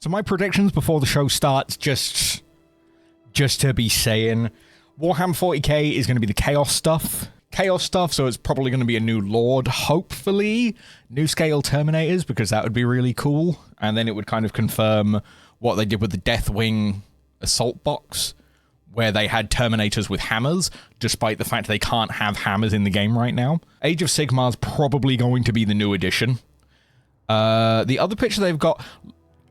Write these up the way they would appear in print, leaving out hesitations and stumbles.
So my predictions before the show starts, just to be saying, Warhammer 40k is going to be the Chaos stuff. So it's probably going to be a new Lord, hopefully. New scale Terminators, because that would be really cool. And then it would kind of confirm what they did with the Deathwing Assault Box, where they had Terminators with hammers, despite the fact they can't have hammers in the game right now. Age of Sigmar is probably going to be the new addition. The other picture they've got...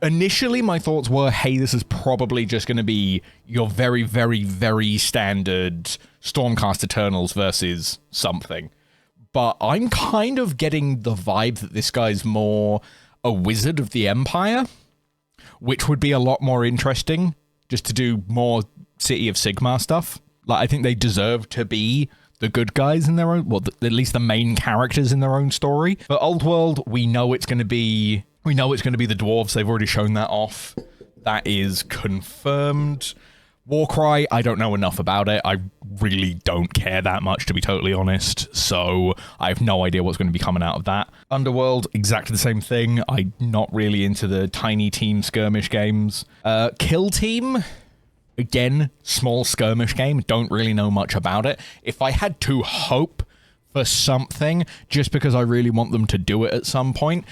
Initially, my thoughts were, hey, this is probably just going to be your very, very, very standard Stormcast Eternals versus something. But I'm kind of getting the vibe that this guy's more a Wizard of the Empire, which would be a lot more interesting, just to do more City of Sigmar stuff. Like, I think they deserve to be the good guys in their own, well, at least the main characters in their own story. But Old World, we know it's going to be... We know it's going to be the dwarves. They've already shown that off. That is confirmed. Warcry, I don't know enough about it. I really don't care that much, to be totally honest. So I have no idea what's going to be coming out of that. Underworld, exactly the same thing. I'm not really into the tiny team skirmish games. Kill Team, again, small skirmish game. Don't really know much about it. If I had to hope for something, just because I really want them to do it at some point,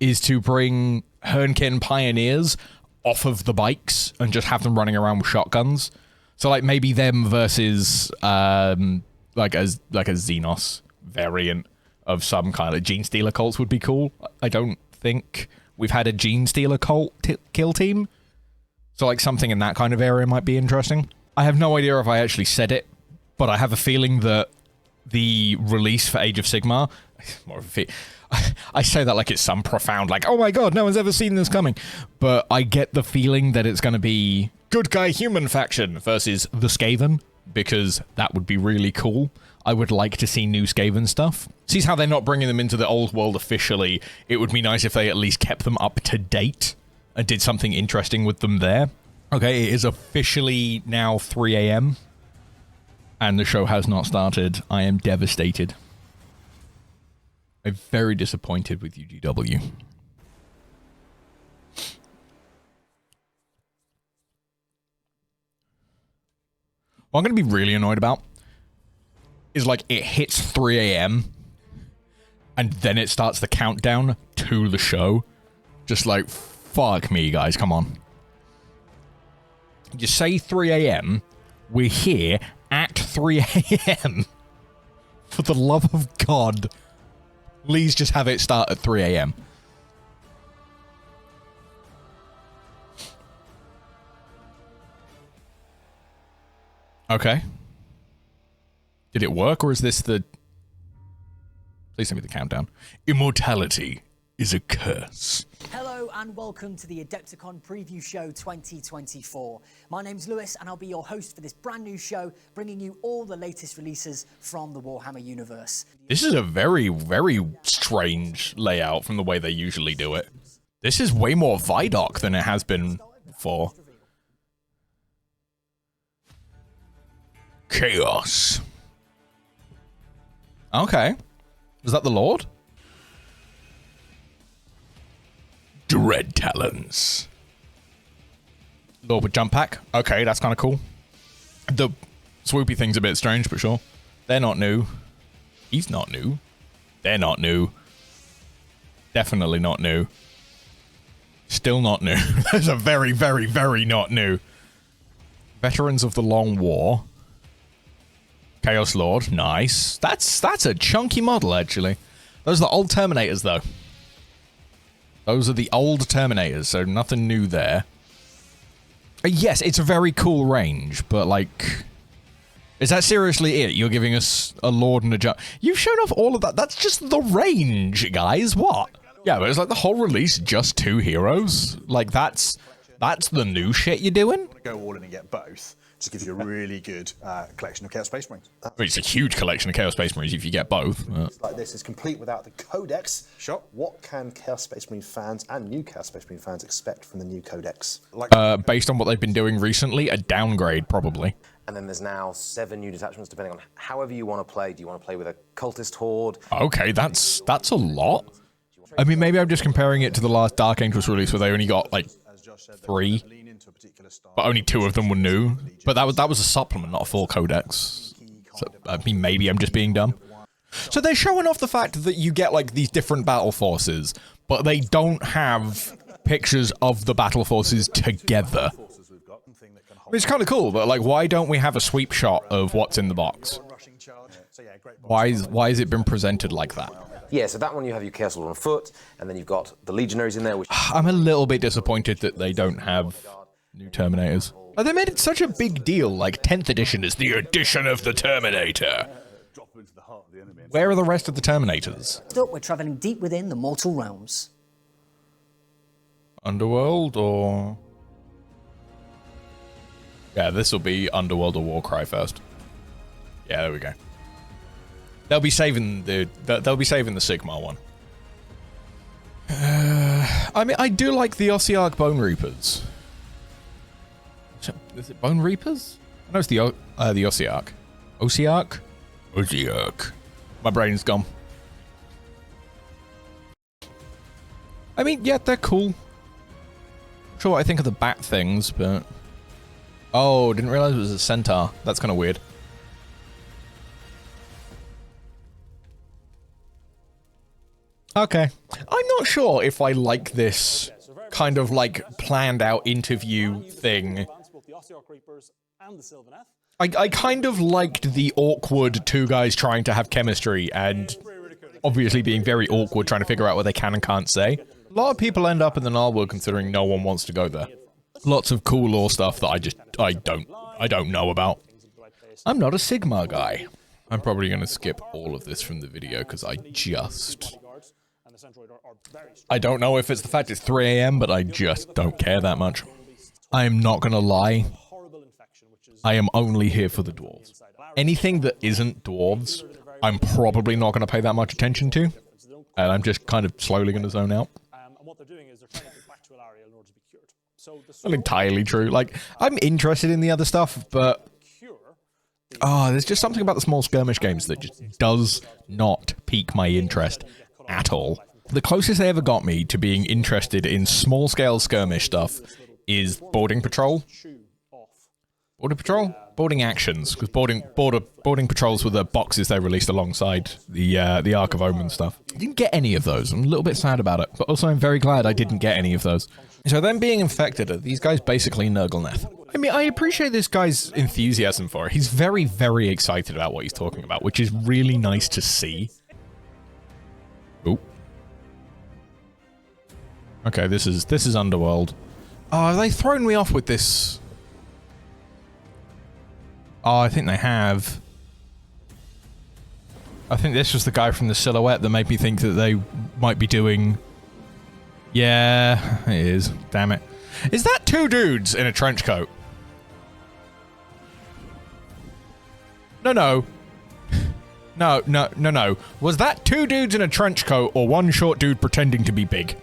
is to bring Hernkin Pioneers off of the bikes and just have them running around with shotguns. So, like, maybe them versus, like a Xenos variant of some kind of Gene Stealer cults would be cool. I don't think we've had a Gene Stealer cult kill team. So, like, something in that kind of area might be interesting. I have no idea if I actually said it, but I have a feeling that the release for Age of Sigmar... more of a I say that like it's some profound, like, oh my god, no one's ever seen this coming. But I get the feeling that it's going to be good guy human faction versus the Skaven, because that would be really cool. I would like to see new Skaven stuff. See how they're not bringing them into the old world officially. It would be nice if they at least kept them up to date and did something interesting with them there. Okay, it is officially now 3 a.m. and the show has not started. I am devastated. I'm very disappointed with UGW. What I'm going to be really annoyed about is, like, it hits 3 a.m. and then it starts the countdown to the show. Just like, fuck me, guys, come on. You say 3 a.m., we're here at 3 a.m. For the love of God. Please just have it start at 3 a.m. Okay. Did it work, or is this the... Please send me the countdown. Immortality is a curse. Hello and welcome to the Adepticon Preview Show 2024. My name's Lewis and I'll be your host for this brand new show, bringing you all the latest releases from the Warhammer universe. This is a very, very strange layout from the way they usually do it. This is way more Vidoc than it has been before. Chaos. Okay. Was that the Lord? Dread Talons. Lord with jump pack. Okay, that's kind of cool. The swoopy thing's a bit strange, but sure. They're not new. He's not new. They're not new. Definitely not new. Still not new. Those are very, very, very not new. Veterans of the Long War. Chaos Lord. Nice. That's a chunky model, actually. Those are the old Terminators, though. Those are the old Terminators, so nothing new there. Yes, it's a very cool range, but, like... Is that seriously it? You're giving us a Lord and a jump... You've shown off all of that. That's just the range, guys. What? Yeah, but it's like the whole release, just 2 heroes? Like, that's the new shit you're doing? Go all in and get both. Just gives you a really good collection of Chaos Space Marines. It's a huge collection of Chaos Space Marines if you get both. Like this is complete without the Codex. Sure. What can Chaos Space Marine fans and new Chaos Space Marine fans expect from the new Codex? Like, based on what they've been doing recently, a downgrade, probably. And then there's now 7 new detachments, depending on however you want to play. Do you want to play with a cultist horde? Okay, that's a lot. I mean, maybe I'm just comparing it to the last Dark Angels release where they only got, like, 3, but only 2 of them were new. But that was a supplement, not a full codex. So, I mean, maybe I'm just being dumb. So they're showing off the fact that you get, like, these different battle forces, but they don't have pictures of the battle forces together. It's kind of cool, but, like, why don't we have a sweep shot of what's in the box? Why has it been presented like that? Yeah, so that one you have your Chaos Lord on foot, and then you've got the Legionaries in there, which... I'm a little bit disappointed that they don't have new Terminators. Like, they made it such a big deal, like 10th edition is the edition of the Terminator. Where are the rest of the Terminators? Up, we're travelling deep within the mortal realms. Underworld, or... Yeah, this will be Underworld or Warcry first. Yeah, there we go. They'll be saving the Sigmar one. I mean, I do like the Ossiarch Bone Reapers. Is it Bone Reapers? No, it's the Ossiarch. Ossiarch? Ossiarch. My brain's gone. I mean, yeah, they're cool. Not sure what I think of the bat things, but... Oh, didn't realize it was a centaur. That's kind of weird. Okay. I'm not sure if I like this kind of, like, planned out interview thing. I kind of liked the awkward 2 guys trying to have chemistry and obviously being very awkward trying to figure out what they can and can't say. A lot of people end up in the Null World considering no one wants to go there. Lots of cool lore stuff that I don't know about. I'm not a Sigmar guy. I'm probably going to skip all of this from the video because I don't know if it's the fact it's 3 AM, but I just don't care that much. I am not going to lie. I am only here for the dwarves. Anything that isn't dwarves, I'm probably not going to pay that much attention to. And I'm just kind of slowly going to zone out. Not entirely true. Like, I'm interested in the other stuff, but... Oh, there's just something about the small skirmish games that just does not pique my interest at all. The closest they ever got me to being interested in small-scale skirmish stuff is Boarding Patrol. Boarding Patrol? Boarding Actions, because boarding patrols were the boxes they released alongside the Ark of Omen stuff. I didn't get any of those. I'm a little bit sad about it, but also I'm very glad I didn't get any of those. So them being infected, these guys basically Nurglneth. I mean, I appreciate this guy's enthusiasm for it. He's very, very excited about what he's talking about, which is really nice to see. Oop. Okay, this is Underworld. Oh, have they thrown me off with this? Oh, I think they have. I think this was the guy from the silhouette that made me think that they might be doing... Yeah, it is. Damn it. Is that 2 dudes in a trench coat? No. No. Was that 2 dudes in a trench coat or 1 short dude pretending to be big?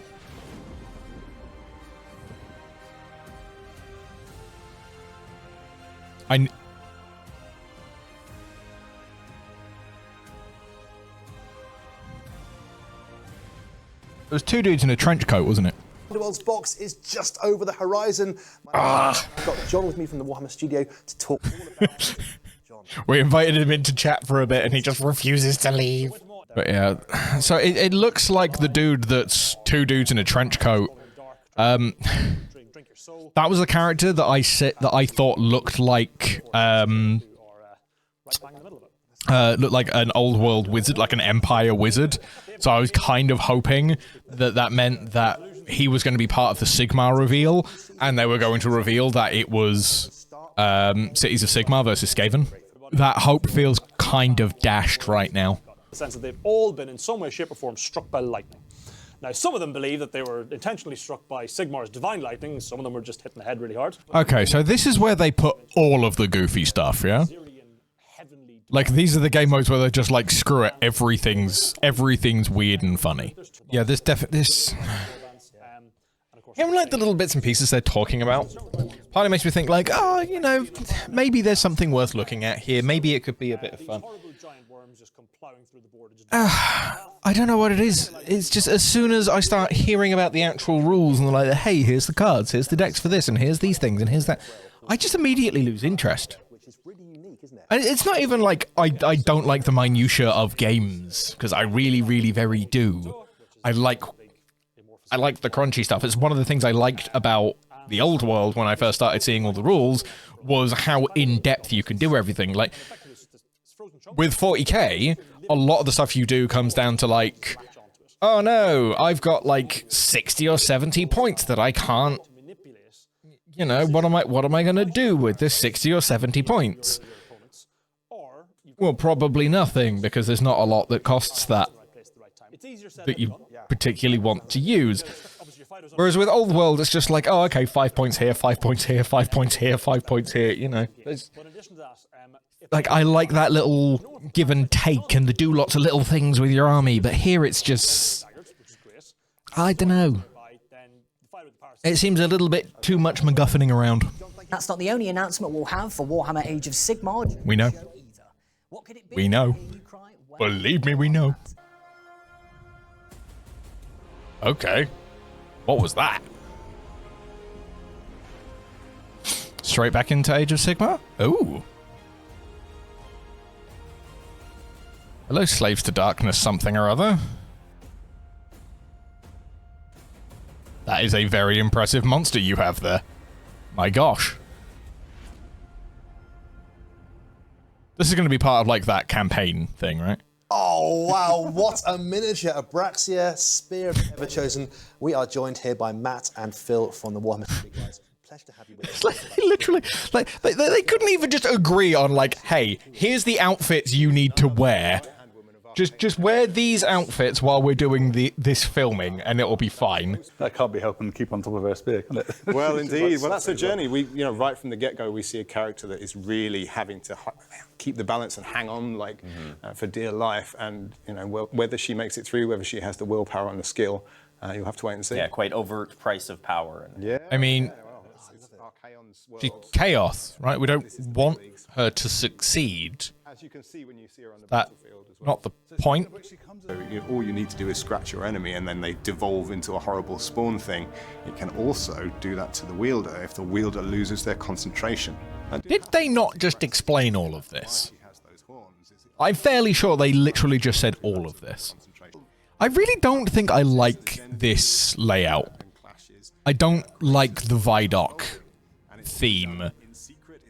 It was 2 dudes in a trench coat, wasn't it? Underworld's box is just over the horizon. I've got John with me from the Warhammer studio to talk all about John. We invited him into chat for a bit and he just refuses to leave. But yeah, so it looks like the dude that's 2 dudes in a trench coat. That was a character that I thought looked like looked like an old world wizard, like an Empire wizard. So I was kind of hoping that meant that he was going to be part of the Sigmar reveal, and they were going to reveal that it was Cities of Sigmar versus Skaven. That hope feels kind of dashed right now. The sense that they've all been in some way, shape or form struck by lightning. Now, some of them believe that they were intentionally struck by Sigmar's divine lightning, some of them were just hitting the head really hard. Okay, so this is where they put all of the goofy stuff, yeah? Like, these are the game modes where they're just like, screw it, everything's weird and funny. Yeah, this... Yeah, I like the little bits and pieces they're talking about. Partly makes me think like, oh, you know, maybe there's something worth looking at here. Maybe it could be a bit of fun. worms just come plowing through the board. And just I don't know what it is. It's just as soon as I start hearing about the actual rules and they're like, hey, here's the cards, here's the decks for this, and here's these things, and here's that, I just immediately lose interest. Which is really unique, isn't it? And it's not even like I don't like the minutiae of games, because I really, really very do. I like the crunchy stuff. It's one of the things I liked about the old world when I first started seeing all the rules, was how in-depth you can do everything. Like, with 40k, a lot of the stuff you do comes down to like, oh no, I've got like 60 or 70 points that I can't, you know, what am I going to do with this 60 or 70 points? Well, probably nothing, because there's not a lot that costs that you particularly want to use. Whereas with Old World, it's just like, oh, okay, 5 points here, 5 points here, 5 points here, 5 points here, you know. Like, I like that little give and take and to do lots of little things with your army, but here it's just, I don't know. It seems a little bit too much MacGuffining around. That's not the only announcement we'll have for Warhammer Age of Sigmar. We know. What could it be? We know. Believe me, we know. Okay. What was that? Straight back into Age of Sigmar? Ooh. Hello, slaves to darkness something or other. That is a very impressive monster you have there. My gosh. This is going to be part of, like, that campaign thing, right? Oh, wow, what a miniature. Abraxia, Spear of the Everchosen. We are joined here by Matt and Phil from the Warhammer Community, guys. Pleasure to have you with us. Like, literally, like, they couldn't even just agree on, like, hey, here's the outfits you need to wear. Just wear these outfits while we're doing this filming, and it'll be fine. That can't be helping keep on top of her spear, can it? Well, indeed. Well, that's the journey. We, right from the get-go, we see a character that is really having to keep the balance and hang on, like, for dear life. And whether she makes it through, whether she has the willpower and the skill, you'll have to wait and see. Yeah, quite overt price of power. Yeah. I mean, she's chaos, right? We don't want her to succeed. As you can see when you see her on the That's battlefield as well. not the point. All you need to do is scratch your enemy, and then they devolve into a horrible spawn thing. It can also do that to the wielder if the wielder loses their concentration. Did they not just explain all of this? I'm fairly sure they literally just said all of this. I really don't think I like this layout. I don't like the Vidoc theme.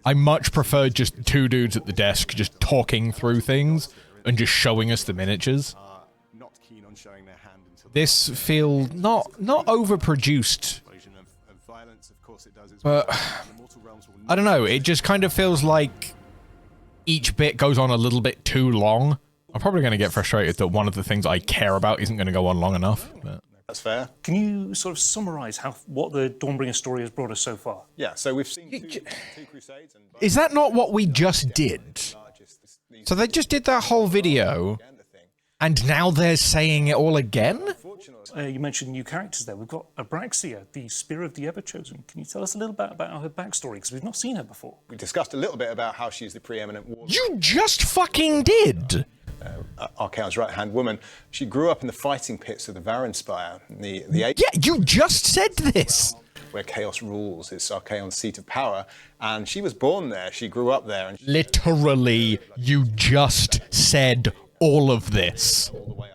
I much prefer just two dudes at the desk just talking through things and just showing us the miniatures. This feels not overproduced, but I don't know, it just kind of feels like each bit goes on a little bit too long. I'm probably going to get frustrated that one of the things I care about isn't going to go on long enough. But. That's fair. Can you sort of summarise what the Dawnbringer story has brought us so far? Yeah, so we've seen two Crusades. And is that not what we just did? So they just did that whole video, and now they're saying it all again? You mentioned new characters there. We've got Abraxia, the Spear of the Everchosen. Can you tell us a little bit about her backstory? Because we've not seen her before. We discussed a little bit about how she's the preeminent warrior. You just fucking did! Archaon's right-hand woman. She grew up in the fighting pits of the Varanspire. Yeah, you just said this! Where chaos rules. It's Archaon's seat of power. And she was born there. She grew up there. And literally, you just said all of this.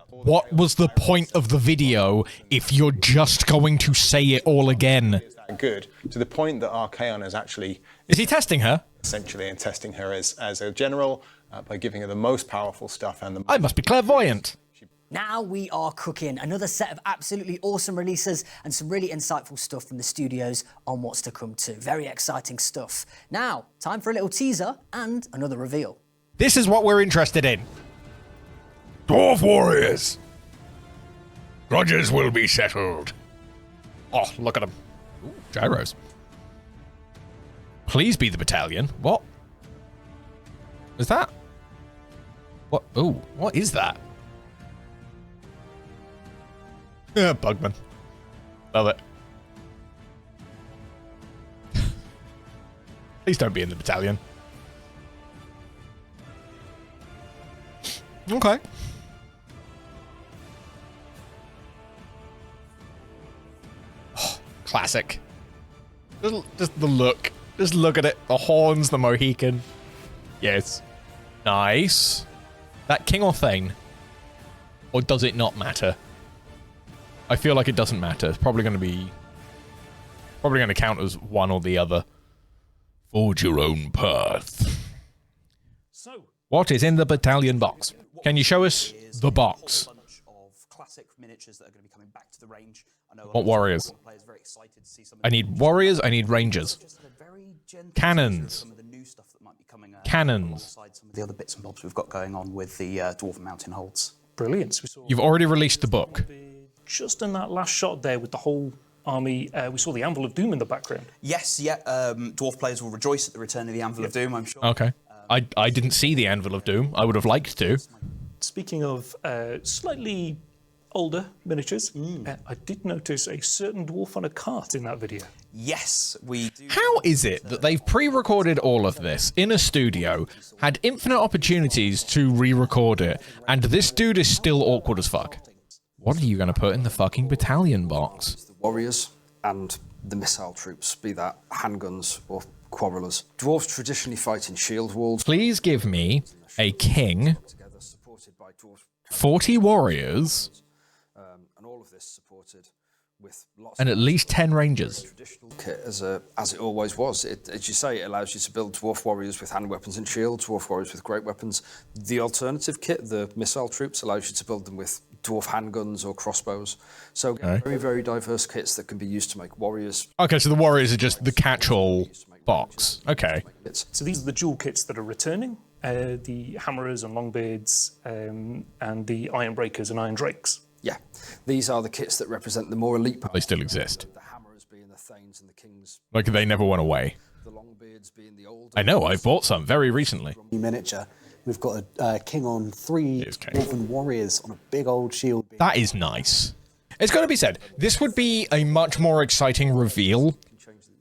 What was the point of the video if you're just going to say it all again? Good. To the point that Archaon is actually... Is he testing her? Essentially, and testing her as a general by giving her the most powerful stuff and the... I must be clairvoyant. Now we are cooking another set of absolutely awesome releases and some really insightful stuff from the studios on what's to come too. Very exciting stuff. Now, time for a little teaser and another reveal. This is what we're interested in. Dwarf warriors. Grudges will be settled. Oh, look at them. Ooh, gyros. Please be the battalion. What? Is that? What? Ooh, what is that? Bugman. Love it. Please don't be in the battalion. Okay. Oh, classic. Just the look. Just look at it. The horns, the Mohican. Yes. Nice. That king or Thane? Or does it not matter? I feel like it doesn't matter. It's probably going to be... Probably going to count as one or the other. Forge your own path. So, What is in the battalion box? Can you show us the box? of classic miniatures that are going to be coming back to the range. I know What warriors? players are very excited to see some of I need warriors, I need rangers. just a very gentle Cannons. some of the new stuff that might be coming Cannons. alongside some of the other bits and bobs we've got going on with the Dwarven Mountain holds. Brilliant. We saw You've already released the book. just in that last shot there with the whole army, we saw the Anvil of Doom in the background. Yes, yeah. Dwarf players will rejoice at the return of the Anvil of Doom, I'm sure. Okay. I didn't see the Anvil of Doom. I would have liked to. Speaking of slightly older miniatures, I did notice a certain dwarf on a cart in that video. Yes, we do. How is it that they've pre-recorded all of this in a studio, had infinite opportunities to re-record it, and this dude is still awkward as fuck? What are you going to put in the fucking battalion box? The warriors and the missile troops, be that handguns or quarrelers. Dwarves traditionally fight in shield walls. Please give me a king, Together, supported by dwarves, 40 warriors, and all of this supported with lots and at least 10 rangers. traditional kit as it always was. As you say, it allows you to build dwarf warriors with hand weapons and shields, dwarf warriors with great weapons. The alternative kit, the missile troops, allows you to build them with dwarf handguns or crossbows. So very, very diverse kits that can be used to make warriors. Okay, so the warriors are just the catch-all box. Okay. So these are the dual kits that are returning, the hammerers and longbeards, and the iron breakers and iron drakes. Yeah, these are the kits that represent the more elite part. They still exist. The hammers being the thanes and the kings, Like, they never went away. the longbeards being the old. I know, I bought some very recently. Miniature. We've got a king on 3 Here's king. dwarven warriors on a big old shield. That is nice. It's got to be said, this would be a much more exciting reveal You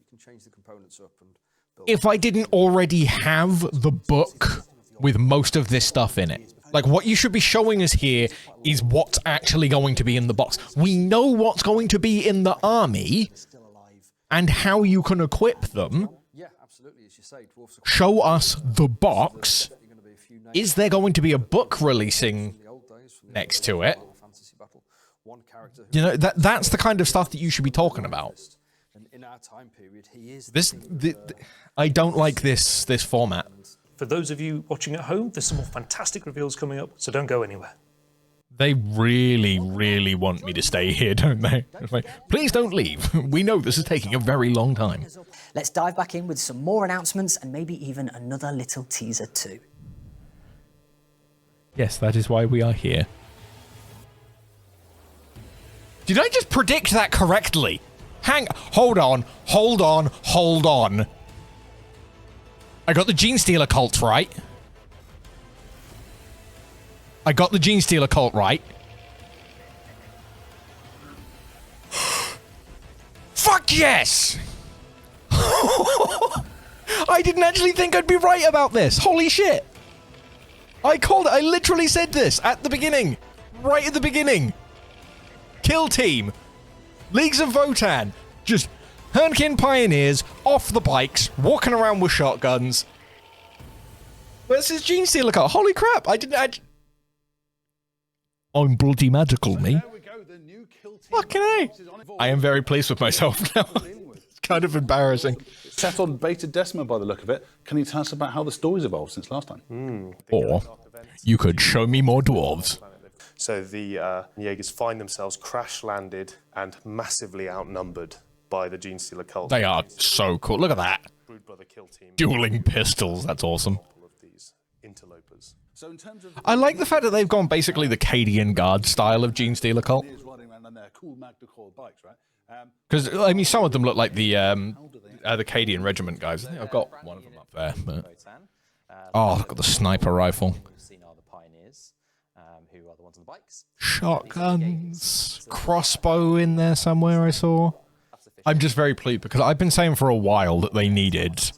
can change the components up and build. if I didn't already have the book with most of this stuff in it. Like, what you should be showing us here is what's actually going to be in the box. We know what's going to be in the army and how you can equip them. Yeah, absolutely. As you say, dwarfs are Show us the box. going to be a few names Is there going to be a book releasing from the old days from the next to it? fantasy battle. One character You know, that's the kind of stuff that you should be talking about. and in our time period, he is I don't like this format. For those of you watching at home, there's some more fantastic reveals coming up, so don't go anywhere. They really, really want me to stay here, don't they? It's like, please don't leave. We know this is taking a very long time. Let's dive back in with some more announcements and maybe even another little teaser too. Yes, that is why we are here. Did I just predict that correctly? Hold on. I got the Gene Stealer cult right. Fuck yes! I didn't actually think I'd be right about this. Holy shit. I called it. I literally said this at the beginning. Right at the beginning. Kill team. Leagues of Votan. Just Hernkin Pioneers off the bikes, walking around with shotguns. Where's his Gene Stealer card? Holy crap, I'm bloody magical, me. Fucking A. I am very pleased with myself now. It's kind of embarrassing. Set on Beta Decima by the look of it. Can you tell us about how the story's evolved since last time? Or you could show me more dwarves. So the Jaegers find themselves crash-landed and massively outnumbered by the Gene Stealer cult. They are so cool. Look at that. Brood Brother kill team. Dueling pistols. That's awesome. Of these interlopers. So in terms of I like the fact that they've gone basically the Cadian Guard style of Gene Stealer cult. riding around on their cool Magna-Core bikes, right? Because, I mean, some of them look like the Cadian Regiment guys. I think I've got one of them up there. But... Oh, I've got the sniper rifle. Who are the ones on the bikes. Shotguns. Crossbow in there somewhere, I saw. I'm just very pleased because I've been saying for a while that they needed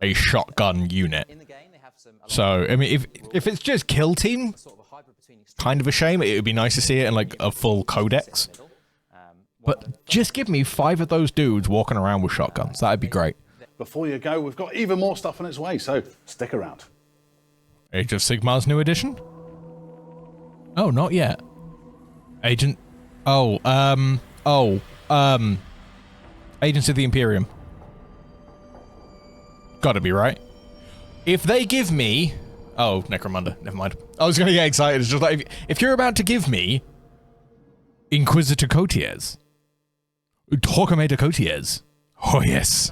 a shotgun unit. So, I mean, if it's just kill team, kind of a shame. It would be nice to see it in like a full codex. But just give me 5 of those dudes walking around with shotguns. That'd be great. Before you go, we've got even more stuff on its way, so stick around. Age of Sigmar's new edition? Oh, not yet. Agent... Agents of the Imperium. Gotta be right. If they give me... Oh, Necromunda. Never mind. I was gonna get excited. It's just like, if you're about to give me Inquisitor Cotiers, Torquemada Cotiers, oh yes.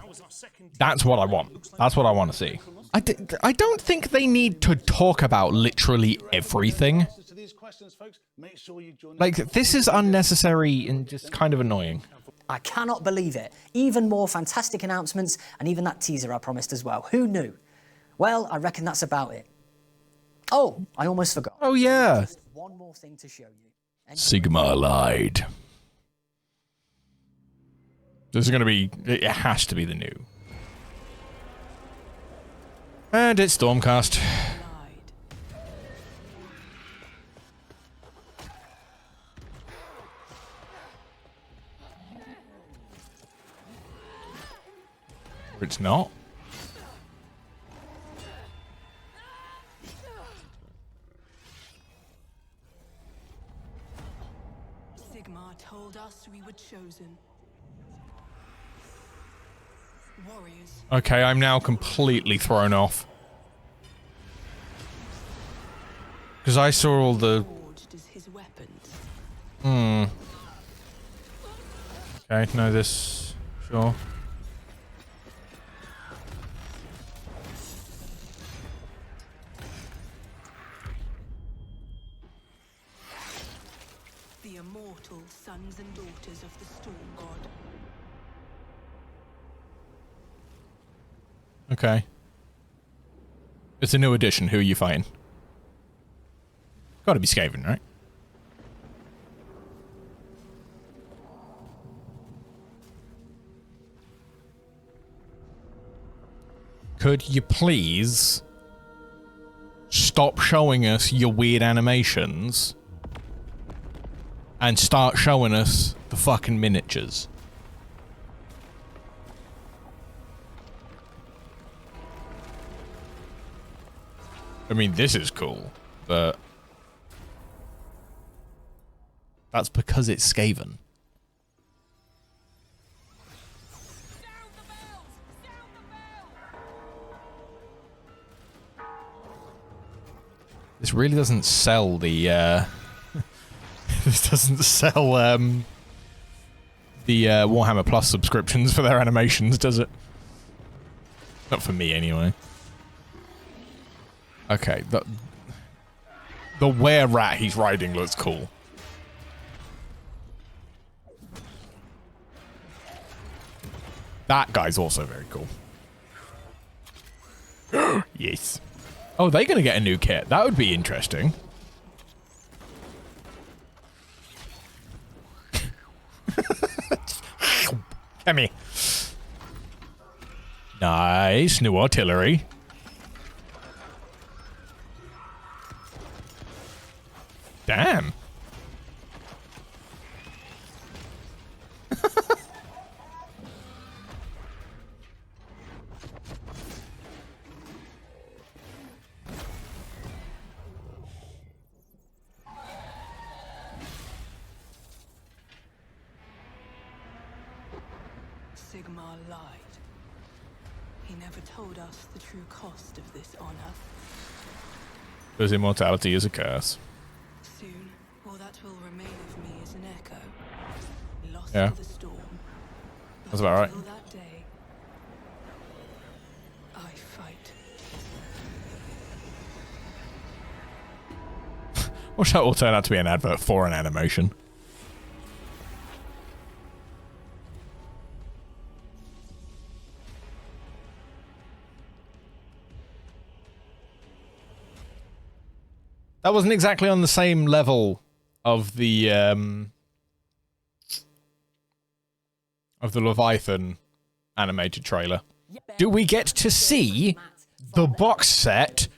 That's what I want. That's what I want to see. I don't think they need to talk about literally everything. Like, this is unnecessary and just kind of annoying. I cannot believe it. Even more fantastic announcements, and even that teaser I promised as well. Who knew? Well, I reckon that's about it. Oh, I almost forgot. Oh, yeah. Just one more thing to show you. Sigmar lied. This is going to be... It has to be the new. And it's Stormcast. Or it's not. Sigmar told us we were chosen. Warriors. Okay, I'm now completely thrown off. Because I saw all the... Okay, no, this... Sure. The immortal sons and daughters of the Storm God. Okay. It's a new edition. Who are you fighting? Gotta be Skaven, right? Could you please stop showing us your weird animations and start showing us the fucking miniatures? I mean, this is cool, but that's because it's Skaven. This really doesn't sell the, this doesn't sell, the, Warhammer Plus subscriptions for their animations, does it? Not for me, anyway. Okay, the were-rat he's riding looks cool. That guy's also very cool. Yes. Oh, they're gonna get a new kit. That would be interesting. Come here. Nice, new artillery. Damn. Sigmar lied. He never told us the true cost of this honor. Because immortality is a curse. Soon, all that will remain of me is an echo. Lost Yeah. to the storm. That's about right. Until that day, I fight. Watch that will turn out to be an advert for an animation. That wasn't exactly on the same level of the Leviathan animated trailer. Do we get to see the box set?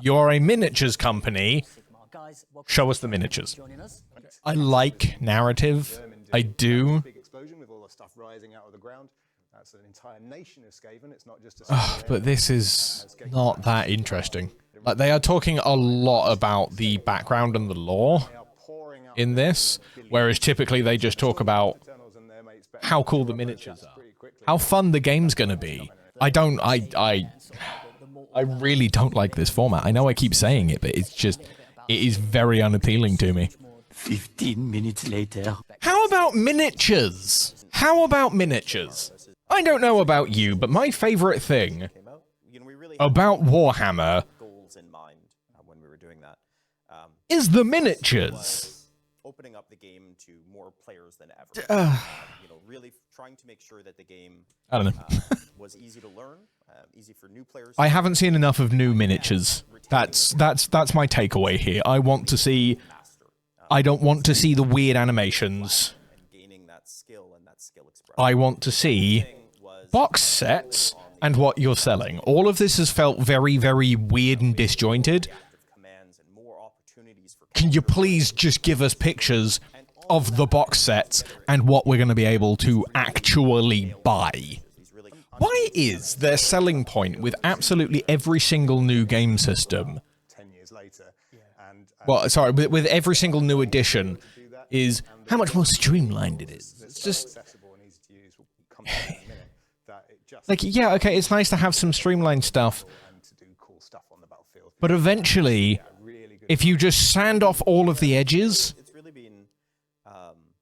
You're a miniatures company. guys, Show us the miniatures. joining us. I like narrative. I do. Big explosion with all the stuff rising out of the ground. That's an entire nation of Skaven. It's not just a But this is not that interesting. Like, they are talking a lot about the background and the lore in this, whereas typically they just talk about how cool the miniatures are, how fun the game's gonna be. I really don't like this format. I know I keep saying it, but it is very unappealing to me. 15 minutes later. How about miniatures? How about miniatures? I don't know about you, but my favorite thing about Warhammer is the miniatures. Opening up the game to more players than ever. Really trying to make sure that the game I don't know. was easy to learn, easy for new players. I haven't seen enough of new miniatures. That's my takeaway here. I want to see. I don't want to see the weird animations. I want to see box sets and what you're selling. All of this has felt very, very weird and disjointed. Can you please just give us pictures of the box sets and what we're going to be able to actually buy? Why is their selling point with absolutely every single new game system, well, sorry, with every single new edition, is how much more streamlined it is? It's just... Like, yeah, okay, it's nice to have some streamlined stuff, but eventually, if you just sand off all of the edges,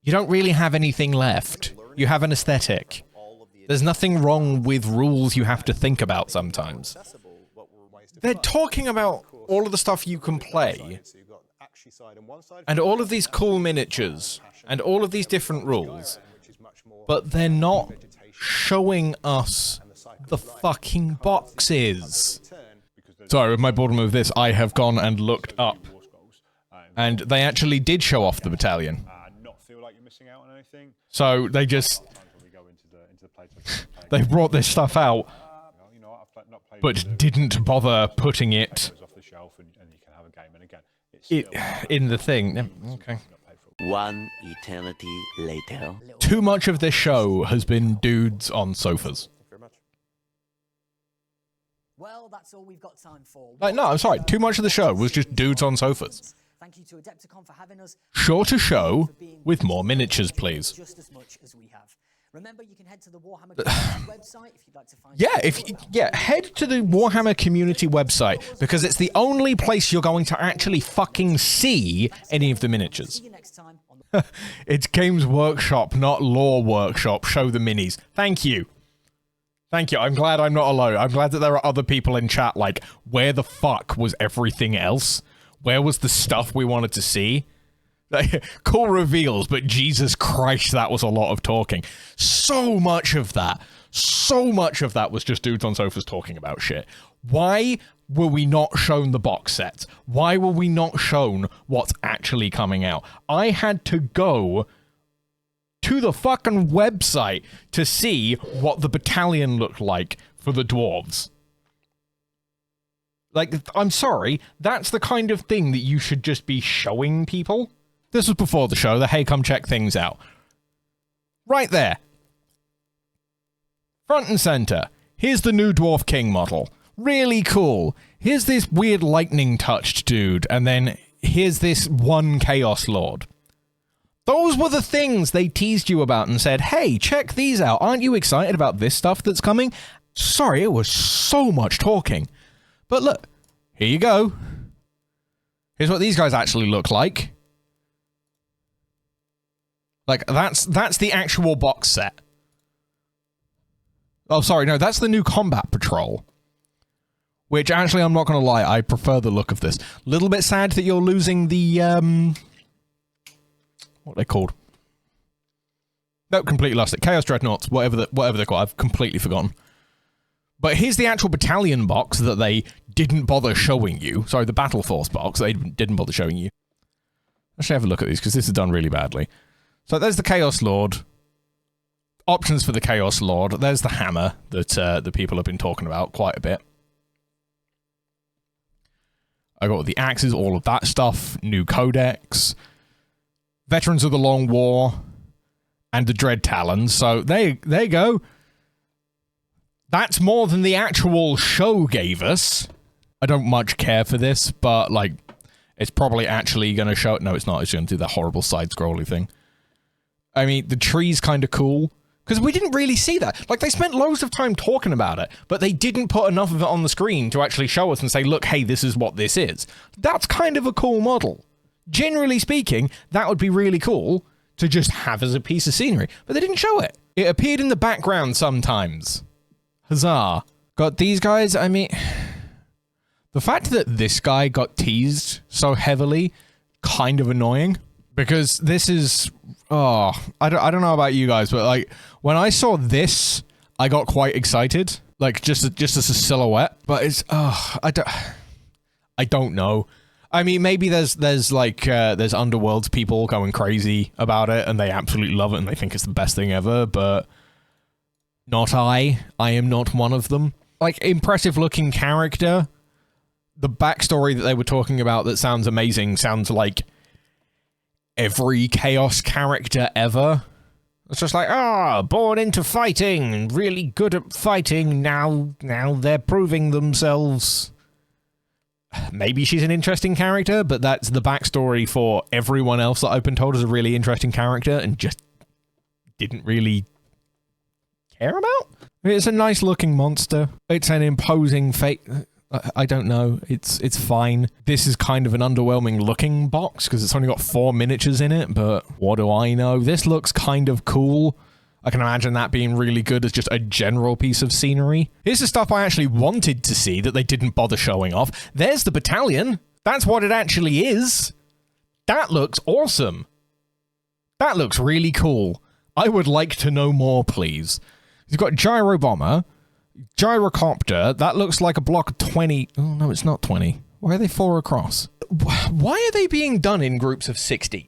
you don't really have anything left. You have an aesthetic. There's nothing wrong with rules you have to think about sometimes. They're talking about all of the stuff you can play, and all of these cool miniatures, and all of these different rules, but they're not showing us the fucking boxes. Sorry, with my boredom of this, I have gone and looked up, and they actually did show off the battalion. So they just... they brought this stuff out, but didn't bother putting it in the thing. Okay. One eternity later. Too much of this show has been dudes on sofas. Well, that's all we've got time for. Like, no, I'm sorry. Too much of the show was just dudes on sofas. Thank you to Adepticon for having us. Shorter show with more miniatures, please. Just as much as we have. Remember, you can head to the Warhammer community website if you'd like to find head to the Warhammer community website, because it's the only place you're going to actually fucking see any of the miniatures. It's Games Workshop, not Lore Workshop. Show the minis. Thank you. Thank you. I'm glad I'm not alone. I'm glad that there are other people in chat like, where the fuck was everything else? Where was the stuff we wanted to see? Cool reveals, but Jesus Christ, that was a lot of talking. So much of that was just dudes on sofas talking about shit. Why were we not shown the box sets? Why were we not shown what's actually coming out? I had to go to the fucking website to see what the battalion looked like for the dwarves. Like, I'm sorry, that's the kind of thing that you should just be showing people. This was before the show, the hey, come check things out. Right there. Front and center. Here's the new Dwarf King model. Really cool. Here's this weird lightning-touched dude, and then here's this one Chaos Lord. Those were the things they teased you about and said, hey, check these out. Aren't you excited about this stuff that's coming? Sorry, it was so much talking. But look, here you go. Here's what these guys actually look like. Like, that's the actual box set. Oh, sorry, no, that's the new Combat Patrol. Which, actually, I'm not going to lie, I prefer the look of this. Little bit sad that you're losing the, what are they called? No, completely lost it. Chaos Dreadnoughts, whatever they're called, I've completely forgotten. But here's the actual battalion box that they didn't bother showing you. Sorry, the Battle Force box they didn't bother showing you. Let's have a look at these, because this is done really badly. So there's the Chaos Lord. Options for the Chaos Lord. There's the hammer that the people have been talking about quite a bit. I got the axes, all of that stuff, new codex, Veterans of the Long War, and the Dread Talons. So there you go. That's more than the actual show gave us. I don't much care for this, but, like, it's probably actually going to show... No, it's not. It's going to do that horrible side-scrolly thing. I mean, the tree's kind of cool. Because we didn't really see that. Like, they spent loads of time talking about it, but they didn't put enough of it on the screen to actually show us and say, look, hey, this is what this is. That's kind of a cool model. Generally speaking, that would be really cool to just have as a piece of scenery. But they didn't show it. It appeared in the background sometimes. Huzzah. Got these guys, I mean... The fact that this guy got teased so heavily, kind of annoying. Because this is... Oh, I don't know about you guys, but, like, when I saw this, I got quite excited. Like, just as a silhouette. But it's... Oh, I don't know. I mean, maybe there's Underworld's people going crazy about it, and they absolutely love it, and they think it's the best thing ever, but... Not I. I am not one of them. Like, impressive looking character. The backstory that they were talking about that sounds amazing sounds like every Chaos character ever. It's just like, born into fighting and really good at fighting. Now they're proving themselves. Maybe she's an interesting character, but that's the backstory for everyone else that I've been told is a really interesting character and just didn't really care about. It's a nice looking monster. It's an imposing fate. I don't know. It's fine. This is kind of an underwhelming looking box because it's only got 4 miniatures in it, but what do I know? This looks kind of cool. I can imagine that being really good as just a general piece of scenery. Here's the stuff I actually wanted to see that they didn't bother showing off. There's the battalion. That's what it actually is. That looks awesome. That looks really cool. I would like to know more, please. You've got Gyro Bomber, Gyrocopter. That looks like a block of 20. Oh, no, it's not 20. Why are they 4 across? Why are they being done in groups of 16?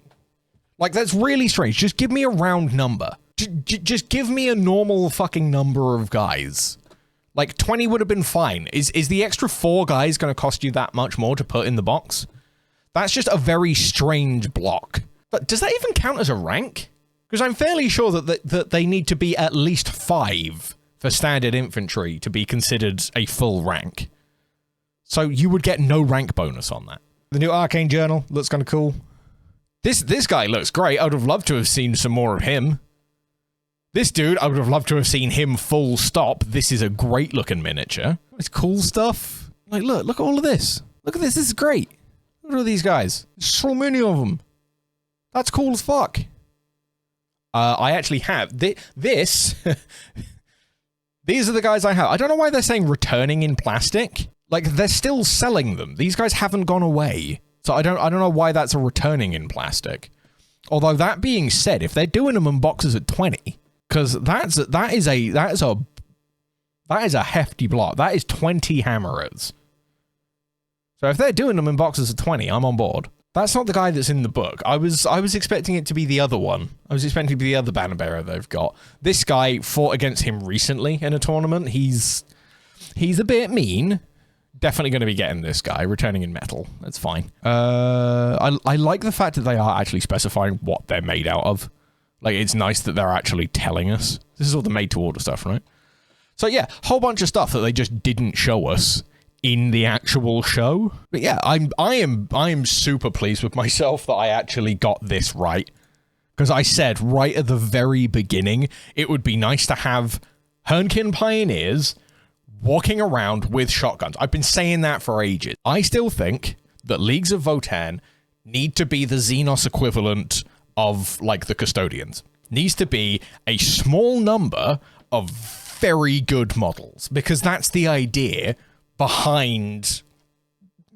Like, that's really strange. Just give me a round number. Just give me a normal fucking number of guys. Like, 20 would have been fine. Is the extra 4 guys going to cost you that much more to put in the box? That's just a very strange block. But does that even count as a rank? Because I'm fairly sure that they need to be at least 5 for standard infantry to be considered a full rank. So you would get no rank bonus on that. The new Arcane Journal looks kind of cool. This guy looks great. I would have loved to have seen some more of him. This dude, I would have loved to have seen him full stop. This is a great looking miniature. It's cool stuff. Like, look at all of this. Look at this. This is great. Look at all these guys. There's so many of them. That's cool as fuck. I actually have this. These are the guys I have. I don't know why they're saying returning in plastic. Like, they're still selling them. These guys haven't gone away. So I don't know why that's a returning in plastic. Although that being said, if they're doing them in boxes at 20, because that is a hefty block. That is 20 hammerers. So if they're doing them in boxes at 20, I'm on board. That's not the guy that's in the book. I was expecting it to be the other one. I was expecting it to be the other banner bearer they've got. This guy fought against him recently in a tournament. He's a bit mean. Definitely going to be getting this guy, returning in metal. That's fine. I like the fact that they are actually specifying what they're made out of. Like, it's nice that they're actually telling us. This is all the made-to-order stuff, right? So yeah, whole bunch of stuff that they just didn't show us in the actual show. But yeah, I am super pleased with myself that I actually got this right. Because I said right at the very beginning, it would be nice to have Hernkin Pioneers walking around with shotguns. I've been saying that for ages. I still think that Leagues of Votann need to be the Xenos equivalent of, like, the Custodians. Needs to be a small number of very good models. Because that's the idea behind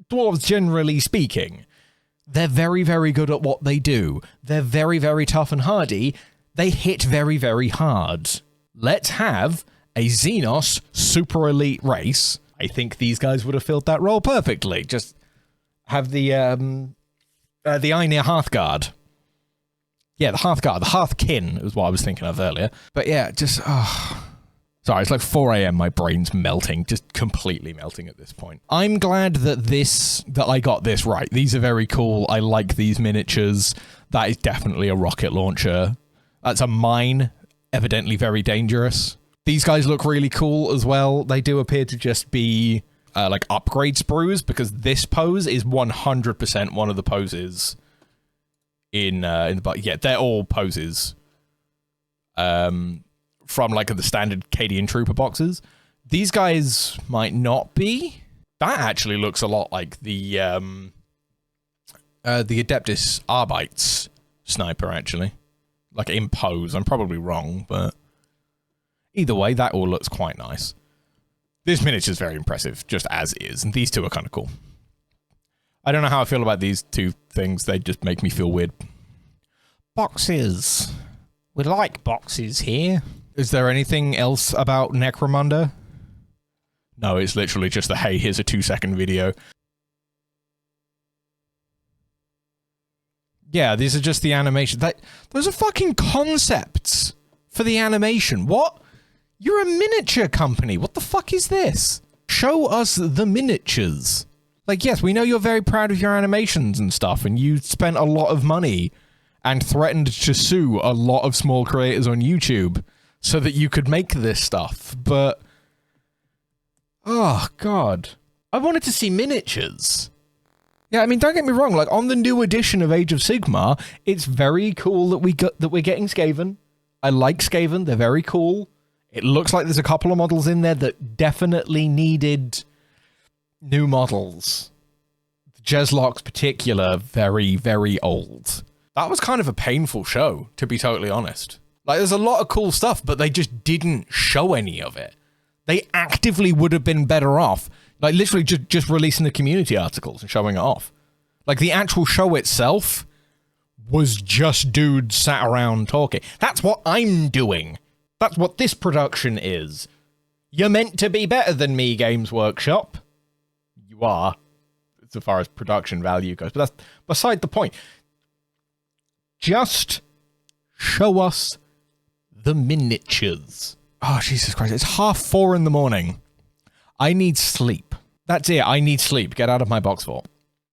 dwarves, generally speaking. They're very, very good at what they do. They're very, very tough and hardy. They hit very, very hard. Let's have a Xenos super elite race. I think these guys would have filled that role perfectly. Just have the Einir Hearthguard. Yeah, the Hearthguard. The Hearthkin is what I was thinking of earlier. But yeah, just... Sorry, it's like 4 a.m. My brain's melting, just completely melting at this point. I'm glad that I got this right. These are very cool. I like these miniatures. That is definitely a rocket launcher. That's a mine, evidently very dangerous. These guys look really cool as well. They do appear to just be like upgrade sprues, because this pose is 100% one of the poses in the yeah, they're all poses. From like the standard Cadian Trooper boxes. These guys might not be. That actually looks a lot like the Adeptus Arbites sniper, actually. Like in pose. I'm probably wrong, but either way, that all looks quite nice. This miniature is very impressive, just as is, and these two are kind of cool. I don't know how I feel about these two things. They just make me feel weird. Boxes. We like boxes here. Is there anything else about Necromunda? No, it's literally just the, hey, here's a 2-second video. Yeah, these are just the animation. Those are fucking concepts for the animation. What? You're a miniature company. What the fuck is this? Show us the miniatures. Like, yes, we know you're very proud of your animations and stuff, and you spent a lot of money and threatened to sue a lot of small creators on YouTube so that you could make this stuff, but... oh, God. I wanted to see miniatures. Yeah, I mean, don't get me wrong, like, on the new edition of Age of Sigmar, it's very cool that we're getting Skaven. I like Skaven, they're very cool. It looks like there's a couple of models in there that definitely needed new models. Jezlock's particular, very, very old. That was kind of a painful show, to be totally honest. Like, there's a lot of cool stuff, but they just didn't show any of it. They actively would have been better off, like, literally just releasing the community articles and showing it off. Like, the actual show itself was just dudes sat around talking. That's what I'm doing. That's what this production is. You're meant to be better than me, Games Workshop. You are, as far as production value goes. But that's beside the point. Just show us the miniatures. Oh, Jesus Christ. It's 3:30 in the morning. I need sleep. That's it. I need sleep. Get out of my box vault.